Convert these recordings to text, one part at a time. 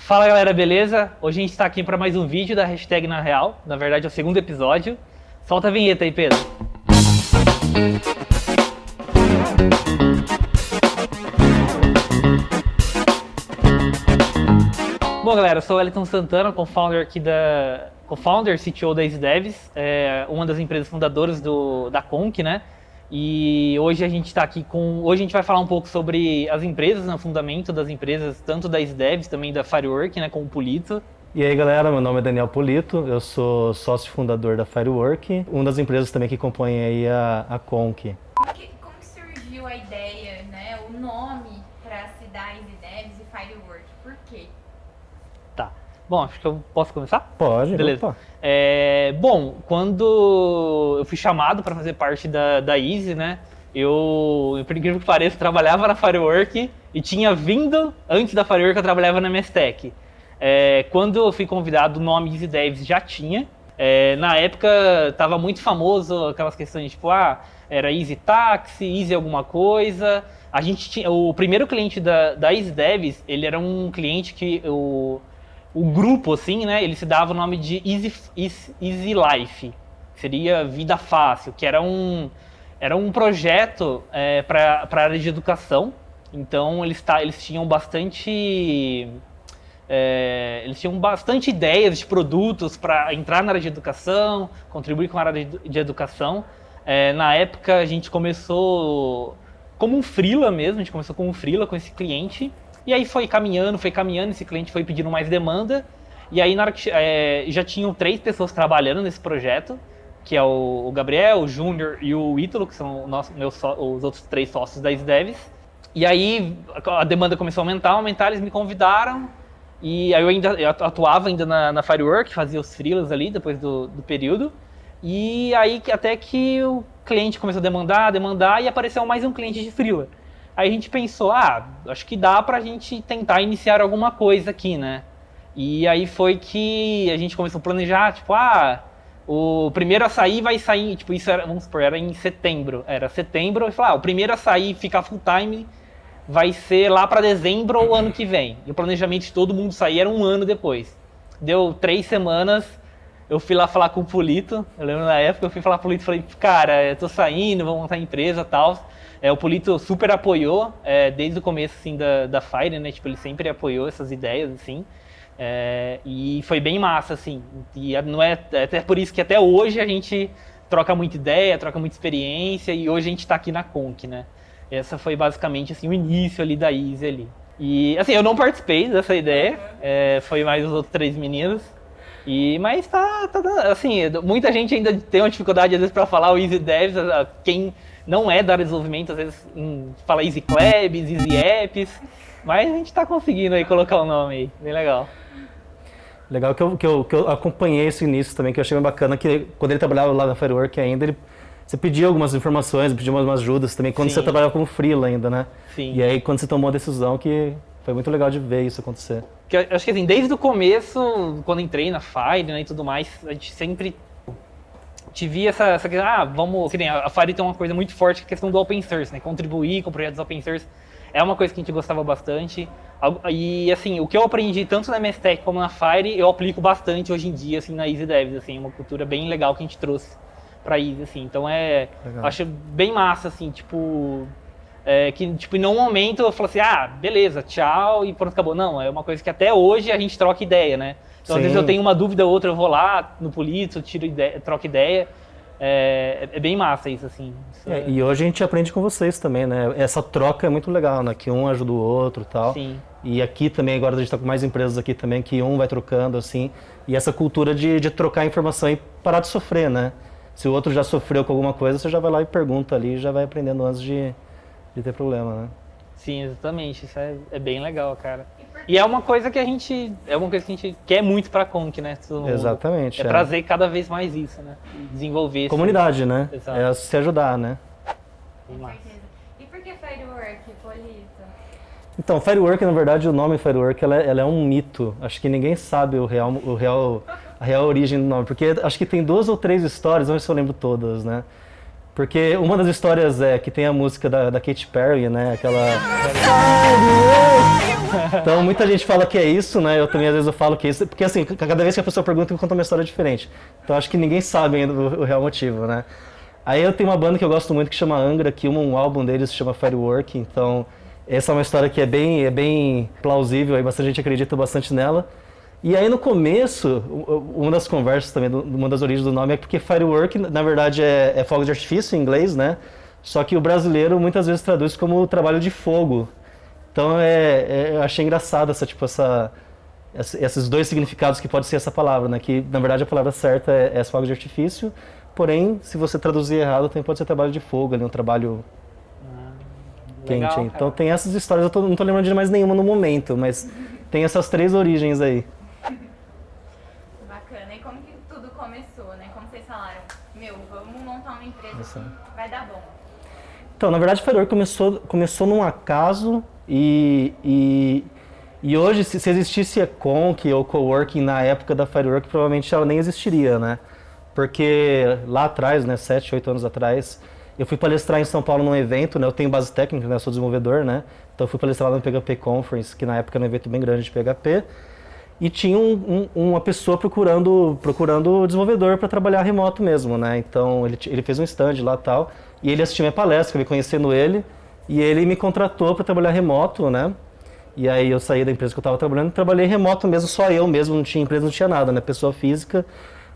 Fala galera, beleza? Hoje a gente tá aqui para mais um vídeo da hashtag Na Real. Na verdade é o segundo episódio. Solta a vinheta aí, Pedro. Bom galera, eu sou o Wellington Santana, co-founder CTO da EasyDevs, uma das empresas fundadoras da Conk, né? E hoje a gente está aqui hoje a gente vai falar um pouco sobre as empresas, né, o fundamento das empresas, tanto da EasyDevs, também da Firework, né, com o Polito. E aí galera, meu nome é Daniel Polito, eu sou sócio fundador da Firework, uma das empresas também que compõem aí a Conk. Como que surgiu a ideia, né, o nome para se dar EasyDevs e Firework? Por quê? Tá. Bom, acho que eu posso começar? Pode. Beleza. Opa. Bom, quando eu fui chamado para fazer parte da Easy, né, eu, por incrível que pareça, trabalhava na Firework e tinha vindo, antes da Firework, eu trabalhava na MSTech. Quando eu fui convidado, o nome EasyDevs já tinha. Na época, estava muito famoso aquelas questões, tipo, era Easy Taxi, Easy alguma coisa. A gente tinha, o primeiro cliente da EasyDevs, ele era um cliente que o grupo, assim, né, ele se dava o nome de Easy Life, seria Vida Fácil, que era um projeto para a área de educação. Então eles tinham bastante ideias de produtos para entrar na área de educação, contribuir com a área de educação. Na época a gente começou como um freela mesmo, a gente começou como um freela com esse cliente. E aí foi caminhando, esse cliente foi pedindo mais demanda. E aí na hora que, já tinham 3 pessoas trabalhando nesse projeto, que é o Gabriel, o Júnior e o Ítalo, que são os outros 3 sócios da EasyDevs. E aí a demanda começou a aumentar, eles me convidaram. E aí eu atuava ainda na Firework, fazia os freelas ali depois do período. E aí até que o cliente começou a demandar e apareceu mais um cliente de freela. Aí a gente pensou, acho que dá pra gente tentar iniciar alguma coisa aqui, né? E aí foi que a gente começou a planejar, tipo, o primeiro a sair vai sair, tipo, isso era, vamos supor, era em setembro. Era setembro, e falou, o primeiro a sair, ficar full time, vai ser lá pra dezembro ou ano que vem. E o planejamento de todo mundo sair era um ano depois. Deu 3 semanas, eu fui lá falar com o Polito, eu lembro na época, eu fui falar com o Polito, falei, cara, eu tô saindo, vou montar a empresa e tal. O Polito super apoiou, desde o começo, assim, da Fire, né, tipo, ele sempre apoiou essas ideias, assim, e foi bem massa, assim, e não até por isso que até hoje a gente troca muita ideia, troca muita experiência, e hoje a gente tá aqui na Conk, né. Essa foi basicamente, assim, o início ali da Easy ali. E, assim, eu não participei dessa ideia, foi mais os outros 3 meninos, mas tá, assim, muita gente ainda tem uma dificuldade, às vezes, pra falar o EasyDevs, quem não é da desenvolvimento, às vezes fala Easy Clubs, Easy Apps, mas a gente tá conseguindo aí colocar o nome aí, bem legal. Legal que eu acompanhei esse início também, que eu achei bem bacana, que quando ele trabalhava lá na Firework ainda, você pedia algumas informações, pedia umas ajudas também, quando Sim. você trabalhava como freela ainda, né? Sim. E aí quando você tomou a decisão, que foi muito legal de ver isso acontecer. Porque eu acho que assim, desde o começo, quando entrei na Fire, né, e tudo mais, a gente sempre tive essa questão, vamos, que nem a Fire tem uma coisa muito forte, que é a questão do open source, né, contribuir com projetos open source, é uma coisa que a gente gostava bastante, e assim, o que eu aprendi tanto na MSTech como na Fire, eu aplico bastante hoje em dia, assim, na EasyDevs, assim, uma cultura bem legal que a gente trouxe pra Easy, assim, então acho bem massa, assim, tipo, que, tipo, em nenhum momento eu falo assim, beleza, tchau, e pronto, acabou. Não, é uma coisa que até hoje a gente troca ideia, né? Então, às vezes eu tenho uma dúvida ou outra, eu vou lá no Polito, troco ideia. É bem massa isso, assim. E hoje a gente aprende com vocês também, né? Essa troca é muito legal, né? Que um ajuda o outro e tal. Sim. E aqui também, agora a gente tá com mais empresas aqui também, que um vai trocando, assim. E essa cultura de trocar informação e parar de sofrer, né? Se o outro já sofreu com alguma coisa, você já vai lá e pergunta ali, e já vai aprendendo antes de ter problema, né? Sim, exatamente. Isso é bem legal, cara. E é uma coisa que a gente quer muito pra Conk, né? Exatamente. Trazer cada vez mais isso, né? Desenvolver. Comunidade, né? Exato. É se ajudar, né? Com certeza. E por que Firework, Polito? Então, Firework, na verdade, o nome Firework, ela é um mito. Acho que ninguém sabe a real origem do nome. Porque acho que tem 2 ou 3 histórias, não sei se eu lembro todas, né? Porque uma das histórias é que tem a música da Katy Perry, né? Aquela... Então muita gente fala que é isso, né? Eu também às vezes eu falo que é isso, porque assim, cada vez que a pessoa pergunta, eu conto uma história diferente. Então acho que ninguém sabe ainda o real motivo, né? Aí eu tenho uma banda que eu gosto muito que chama Angra, que um álbum deles se chama Firework, então essa é uma história que é bem plausível, aí bastante gente acredita bastante nela. E aí no começo, uma das conversas também, uma das origens do nome é porque Firework na verdade é fogo de artifício em inglês, né? Só que o brasileiro muitas vezes traduz como trabalho de fogo. Então eu achei engraçado esses dois significados que pode ser essa palavra, né? Que na verdade a palavra certa é fogo de artifício, porém se você traduzir errado também pode ser trabalho de fogo, ali, um trabalho quente. Legal, Então tem essas histórias, não tô lembrando de mais nenhuma no momento, mas tem essas 3 origens aí. Bacana. E como que tudo começou, né? Como vocês falaram, vamos montar uma empresa que vai dar bom. Então, na verdade, o Firework começou num acaso e hoje, se existisse a Conk ou Coworking na época da Firework, provavelmente ela nem existiria, né? Porque lá atrás, né, 7, 8 anos atrás, eu fui palestrar em São Paulo num evento, né? Eu tenho base técnica, né? Eu sou desenvolvedor, né? Então eu fui palestrar lá no PHP Conference, que na época era um evento bem grande de PHP. E tinha uma pessoa procurando desenvolvedor para trabalhar remoto mesmo, né? Então ele fez um stand lá e tal, e ele assistiu minha palestra, acabei conhecendo ele, e ele me contratou para trabalhar remoto, né? E aí eu saí da empresa que eu estava trabalhando e trabalhei remoto mesmo, só eu mesmo, não tinha empresa, não tinha nada, né? Pessoa física.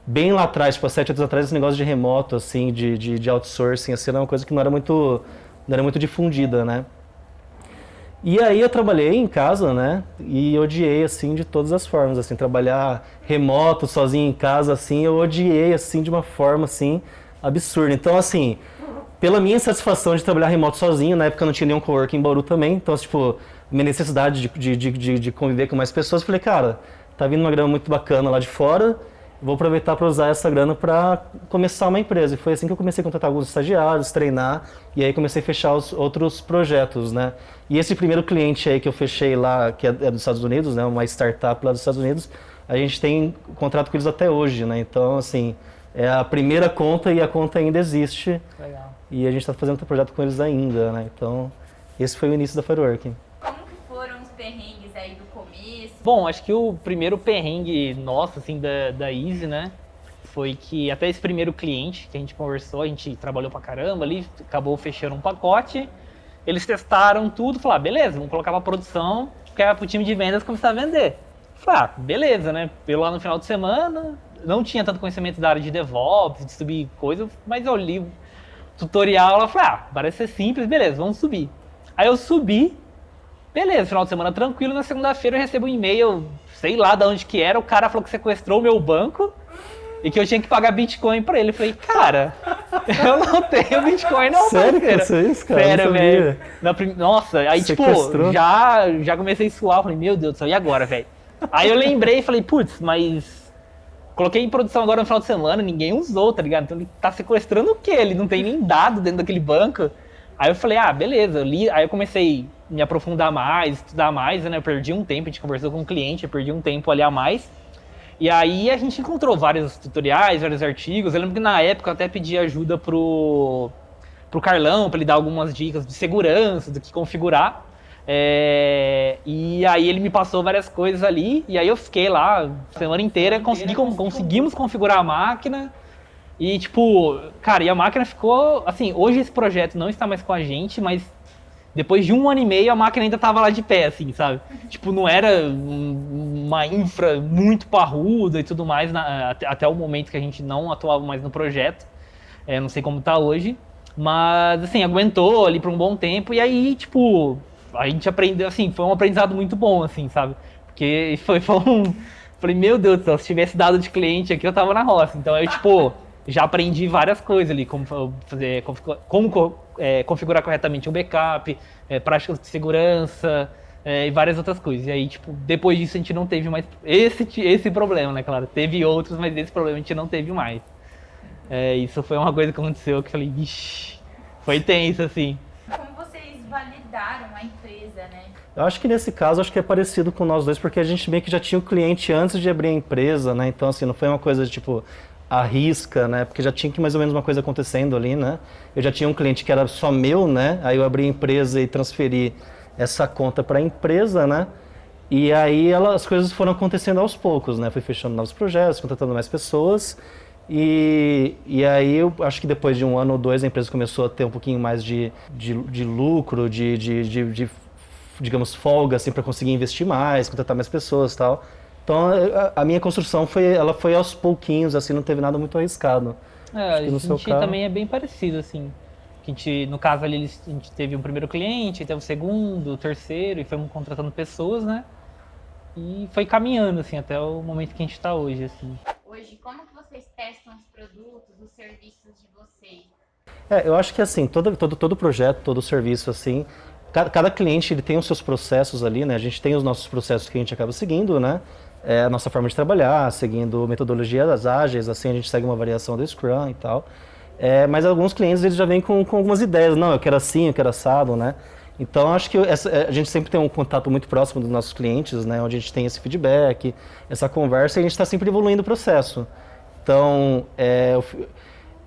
Bem lá atrás, tipo, há 7 anos atrás, esse negócio de remoto, assim, de outsourcing, assim, era uma coisa que não era muito difundida, né? E aí eu trabalhei em casa, né, e odiei, assim, de todas as formas, assim, trabalhar remoto, sozinho em casa, assim, eu odiei, assim, de uma forma, assim, absurda. Então, assim, pela minha insatisfação de trabalhar remoto sozinho, na época eu não tinha nenhum coworking em Bauru também, então, tipo, minha necessidade de conviver com mais pessoas, eu falei, cara, tá vindo uma grana muito bacana lá de fora, vou aproveitar para usar essa grana para começar uma empresa. E foi assim que eu comecei a contratar alguns estagiários, treinar, e aí comecei a fechar os outros projetos, né? E esse primeiro cliente aí que eu fechei lá, que é dos Estados Unidos, né? Uma startup lá dos Estados Unidos, a gente tem contrato com eles até hoje, né? Então, assim, é a primeira conta e a conta ainda existe. Legal. E a gente está fazendo outro projeto com eles ainda, né? Então, esse foi o início da Firework. Como que foram os perrengues aí do começo? Bom, acho que o primeiro perrengue nosso, assim, da Easy, né? Foi que até esse primeiro cliente que a gente conversou, a gente trabalhou pra caramba ali, acabou fechando um pacote. Eles testaram tudo, falaram, beleza, vamos colocar pra produção, que é pro time de vendas começar a vender. Falei, beleza, né? Eu lá no final de semana, não tinha tanto conhecimento da área de DevOps, de subir coisas, mas eu li o tutorial lá, falei, parece ser simples, beleza, vamos subir. Aí eu subi, beleza, final de semana tranquilo, na segunda-feira eu recebo um e-mail, sei lá de onde que era, o cara falou que sequestrou o meu banco e que eu tinha que pagar Bitcoin pra ele. Eu falei, cara, eu não tenho Bitcoin não, sério parceiro. Que é isso, cara? Sério, velho. Nossa, aí Sequestrou? tipo, já comecei a suar, falei, meu Deus do céu, e agora, velho? Aí eu lembrei e falei, putz, mas coloquei em produção agora no final de semana, ninguém usou, tá ligado? Então ele tá sequestrando o quê? Ele não tem nem dado dentro daquele banco. Aí eu falei, beleza, eu li, aí eu comecei a me aprofundar mais, estudar mais, né? Eu perdi um tempo, a gente conversou com um cliente, eu perdi um tempo ali a mais. E aí a gente encontrou vários tutoriais, vários artigos. Eu lembro que na época eu até pedi ajuda pro Carlão, para ele dar algumas dicas de segurança, do que configurar. E aí ele me passou várias coisas ali, e aí eu fiquei lá a semana inteira, conseguimos configurar a máquina. E tipo, cara, e a máquina ficou, assim, hoje esse projeto não está mais com a gente, mas depois de 1 ano e meio a máquina ainda tava lá de pé, assim, sabe? Tipo, não era uma infra muito parruda e tudo mais, até o momento que a gente não atuava mais no projeto. Não sei como tá hoje, mas assim, aguentou ali por um bom tempo, e aí, tipo, a gente aprendeu, assim, foi um aprendizado muito bom, assim, sabe? Porque foi falei, meu Deus do céu, se tivesse dado de cliente aqui, eu tava na roça. Então eu, tipo, já aprendi várias coisas ali, como fazer, configurar corretamente um backup, práticas de segurança, e várias outras coisas. E aí, tipo, depois disso a gente não teve mais esse problema, né, claro. Teve outros, mas esse problema a gente não teve mais. Isso foi uma coisa que aconteceu que eu falei, vixi, foi tenso, assim. Como vocês validaram a empresa, né? Eu acho que nesse caso, acho que é parecido com nós dois, porque a gente meio que já tinha o cliente antes de abrir a empresa, né? Então, assim, não foi uma coisa de, tipo, arrisca, né? Porque já tinha que mais ou menos uma coisa acontecendo ali, né? Eu já tinha um cliente que era só meu, né? Aí eu abri a empresa e transferi essa conta para a empresa, né? E aí as coisas foram acontecendo aos poucos, né? Fui fechando novos projetos, contratando mais pessoas. E aí eu acho que depois de 1 ano ou 2 a empresa começou a ter um pouquinho mais de lucro, digamos, folga assim, para conseguir investir mais, contratar mais pessoas e tal. Então a minha construção ela foi aos pouquinhos, assim, não teve nada muito arriscado. A que no seu gente caso- também é bem parecido, assim. Que a gente, no caso ali, a gente teve um primeiro cliente, teve o segundo, o terceiro, e fomos contratando pessoas, né? E foi caminhando, assim, até o momento que a gente está hoje, assim. Hoje, como que vocês testam os produtos, os serviços de vocês? Eu acho que assim, todo projeto, todo serviço, assim, cada cliente ele tem os seus processos ali, né? A gente tem os nossos processos que a gente acaba seguindo, né? A nossa forma de trabalhar, seguindo metodologias ágeis, assim, a gente segue uma variação do Scrum e tal. Mas alguns clientes eles já vêm com algumas ideias, não, eu quero assim, eu quero assado, né? Então acho que a gente sempre tem um contato muito próximo dos nossos clientes, né? Onde a gente tem esse feedback, essa conversa e a gente está sempre evoluindo o processo. Então,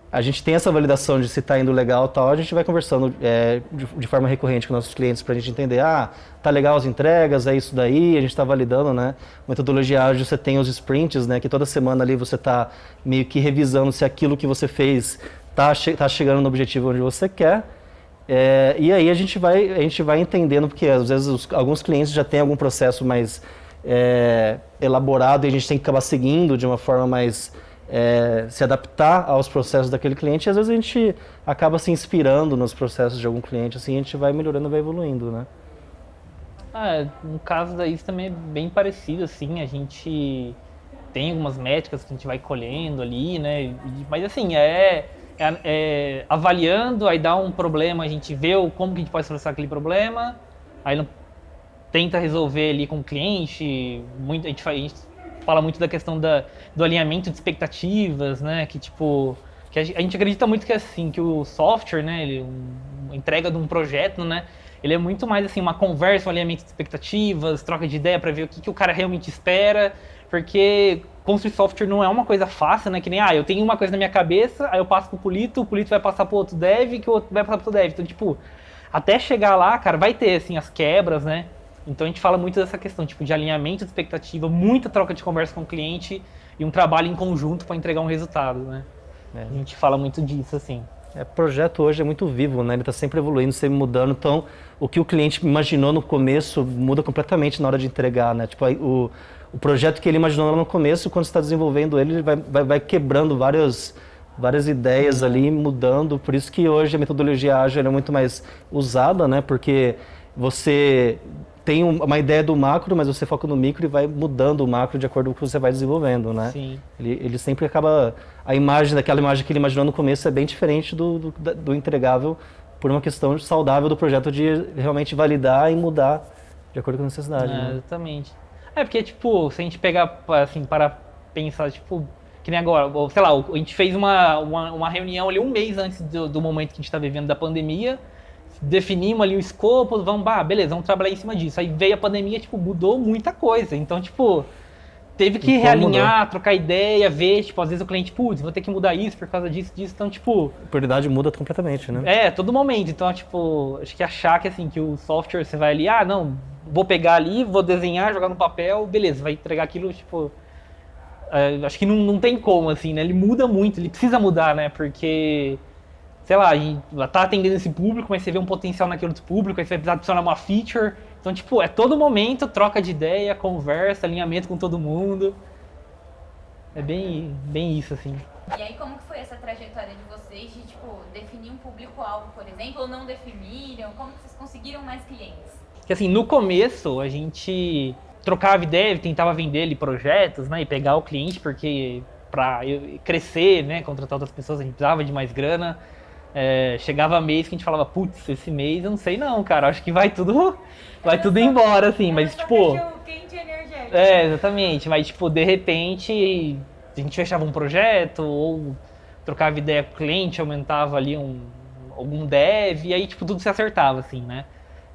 a gente tem essa validação de se está indo legal e tal, a gente vai conversando de forma recorrente com nossos clientes para a gente entender, tá legal as entregas, é isso daí, a gente está validando, né? Metodologia ágil, você tem os sprints, né? Que toda semana ali você está meio que revisando se aquilo que você fez tá chegando no objetivo onde você quer. E aí a gente vai entendendo, porque às vezes alguns clientes já têm algum processo mais elaborado e a gente tem que acabar seguindo de uma forma mais se adaptar aos processos daquele cliente, e às vezes a gente acaba se inspirando nos processos de algum cliente, assim, a gente vai melhorando, vai evoluindo, né? No caso da ISO também é bem parecido, assim, a gente tem algumas métricas que a gente vai colhendo ali, né, mas assim, avaliando, aí dá um problema, a gente vê como que a gente pode solucionar aquele problema, aí tenta resolver ali com o cliente, a gente fala muito da questão do alinhamento de expectativas, né? Que tipo, que a gente acredita muito que assim, que o software, né? A entrega de um projeto, né? Ele é muito mais assim uma conversa, um alinhamento de expectativas, troca de ideia para ver o que o cara realmente espera, porque construir software não é uma coisa fácil, né? Que nem eu tenho uma coisa na minha cabeça, aí eu passo pro Polito, o Polito vai passar pro outro dev, que o outro vai passar pro outro dev. Então, tipo, até chegar lá, cara, vai ter assim as quebras, né? Então a gente fala muito dessa questão, tipo, de alinhamento de expectativa, muita troca de conversa com o cliente e um trabalho em conjunto para entregar um resultado, né? A gente fala muito disso, assim. Projeto hoje é muito vivo, né? Ele está sempre evoluindo, sempre mudando. Então, o que o cliente imaginou no começo muda completamente na hora de entregar, né? Tipo, o projeto que ele imaginou lá no começo, quando você está desenvolvendo ele vai quebrando várias ideias ali, mudando. Por isso que hoje a metodologia ágil é muito mais usada, né? Porque você tem uma ideia do macro, mas você foca no micro e vai mudando o macro de acordo com o que você vai desenvolvendo, né? Sim. Ele sempre acaba... Daquela imagem que ele imaginou no começo é bem diferente do entregável por uma questão saudável do projeto de realmente validar e mudar de acordo com a necessidade. Né? Exatamente. Porque, tipo, se a gente pegar, assim, para pensar, tipo, que nem agora, sei lá, a gente fez uma reunião ali 1 mês antes do momento que a gente está vivendo da pandemia, definimos ali o escopo, beleza, vamos trabalhar em cima disso. Aí veio a pandemia, tipo, mudou muita coisa. Então, tipo, teve que realinhar, trocar ideia, ver, tipo, às vezes o cliente, vou ter que mudar isso por causa disso. Então, tipo... A prioridade muda completamente, né? Todo momento. Então, tipo, acho que achar que, assim, que o software, você vai ali, não, vou pegar ali, vou desenhar, jogar no papel, beleza, vai entregar aquilo, tipo... acho que não tem como, assim, né? Ele muda muito, ele precisa mudar, né? Porque... sei lá, tá atendendo esse público, mas você vê um potencial naquele outro público, aí você vai precisar adicionar uma feature. Então, tipo, todo momento, troca de ideia, conversa, alinhamento com todo mundo. É bem isso, assim. E aí, como que foi essa trajetória de vocês de, tipo, definir um público-alvo, por exemplo, ou não definiram? Como que vocês conseguiram mais clientes? Que assim, no começo, a gente trocava ideia, tentava vender ali projetos, né, e pegar o cliente, porque pra crescer, né, contratar outras pessoas, a gente precisava de mais grana. Chegava mês que a gente falava, putz, esse mês eu não sei não, cara, acho que vai tudo embora, assim, mas tipo... quente e energético. Exatamente, mas tipo, de repente a gente fechava um projeto ou trocava ideia com o cliente, aumentava ali algum dev, e aí tipo, tudo se acertava, assim, né?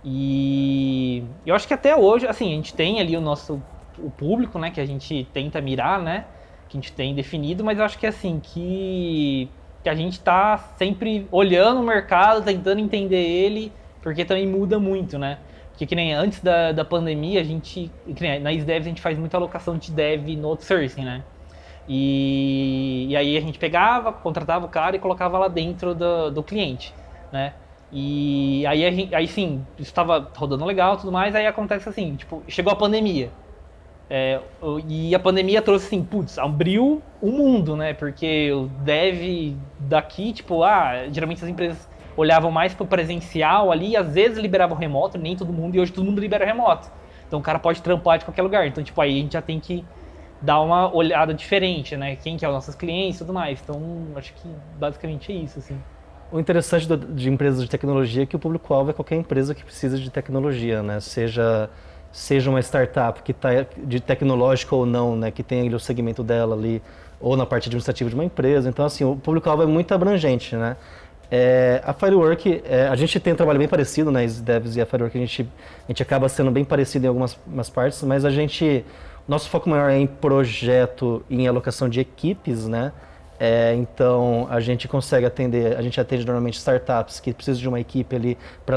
E eu acho que até hoje, assim, a gente tem ali o público, né, que a gente tenta mirar, né, que a gente tem definido, mas eu acho que assim, que a gente tá sempre olhando o mercado, tentando entender ele, porque também muda muito, né? Porque que nem antes da pandemia, na EasyDevs a gente faz muita alocação de dev no outsourcing, né? E aí a gente pegava, contratava o cara e colocava lá dentro do cliente, né? E aí sim, isso estava rodando legal e tudo mais, aí acontece assim, tipo, chegou a pandemia. E a pandemia trouxe assim, putz, abriu o mundo, né? Porque o dev daqui, tipo, geralmente as empresas olhavam mais pro presencial ali, e às vezes liberavam remoto, nem todo mundo, e hoje todo mundo libera remoto. Então o cara pode trampar de qualquer lugar. Então, tipo, aí a gente já tem que dar uma olhada diferente, né? Quem que é os nossos clientes e tudo mais. Então, acho que basicamente é isso, assim. O interessante de empresas de tecnologia é que o público-alvo é qualquer empresa que precisa de tecnologia, né? Seja uma startup que está de tecnológica ou não, né? Que tem ali o segmento dela ali, ou na parte administrativa de uma empresa. Então, assim, o público-alvo é muito abrangente, né? A Firework, a gente tem um trabalho bem parecido, né? EasyDevs e a Firework, a gente acaba sendo bem parecido em algumas partes, mas nosso foco maior é em projeto e em alocação de equipes, né? Então, a gente atende normalmente startups que precisam de uma equipe ali para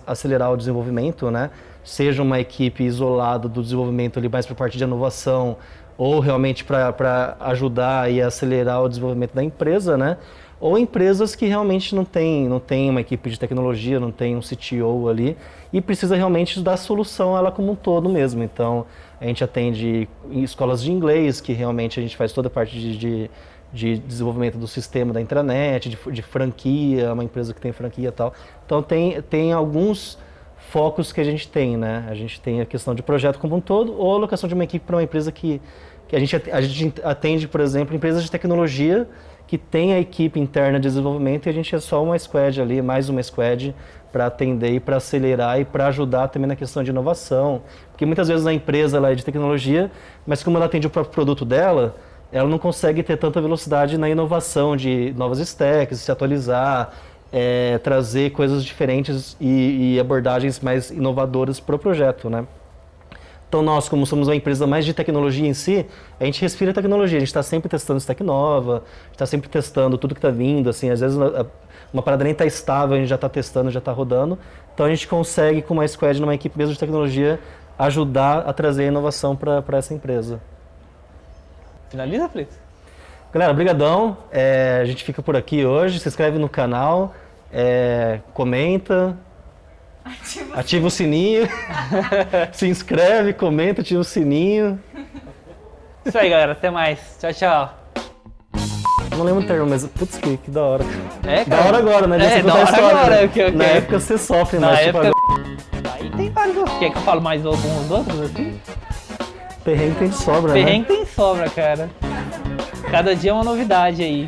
acelerar o desenvolvimento, né? Seja uma equipe isolada do desenvolvimento ali mais para a parte de inovação ou realmente para ajudar e acelerar o desenvolvimento da empresa, né? Ou empresas que realmente não tem uma equipe de tecnologia, não tem um CTO ali e precisa realmente dar solução a ela como um todo mesmo. Então, a gente atende em escolas de inglês, que realmente a gente faz toda a parte de desenvolvimento do sistema da intranet, de franquia, uma empresa que tem franquia e tal. Então, tem alguns focos que a gente tem, né? A gente tem a questão de projeto como um todo ou a alocação de uma equipe para uma empresa que a gente atende, por exemplo, empresas de tecnologia que tem a equipe interna de desenvolvimento e a gente é só uma squad ali, mais uma squad para atender e para acelerar e para ajudar também na questão de inovação. Porque muitas vezes a empresa ela é de tecnologia, mas como ela atende o próprio produto dela, ela não consegue ter tanta velocidade na inovação de novas stacks, se atualizar, trazer coisas diferentes e abordagens mais inovadoras para o projeto, né? Então nós, como somos uma empresa mais de tecnologia em si, a gente respira tecnologia, a gente está sempre testando stack nova, a gente está sempre testando tudo que está vindo, assim, às vezes uma parada nem está estável, a gente já está testando, já está rodando, então a gente consegue com uma squad, numa equipe mesmo de tecnologia, ajudar a trazer a inovação para essa empresa. Finaliza, Felipe? Galera, brigadão, a gente fica por aqui hoje, se inscreve no canal, comenta, ativa o sininho, se inscreve, comenta, ativa o sininho. Isso aí, galera, até mais, tchau, tchau. Não lembro o termo, mas putz, que da hora. Cara. Da hora agora, né? Da hora agora. Okay. Na época você sofre, na mas época... Aí tem vários outros. Quer que eu fale mais alguns outros assim? Perrengue tem sobra, né? Perrengue tem sobra, cara. Cada dia é uma novidade aí.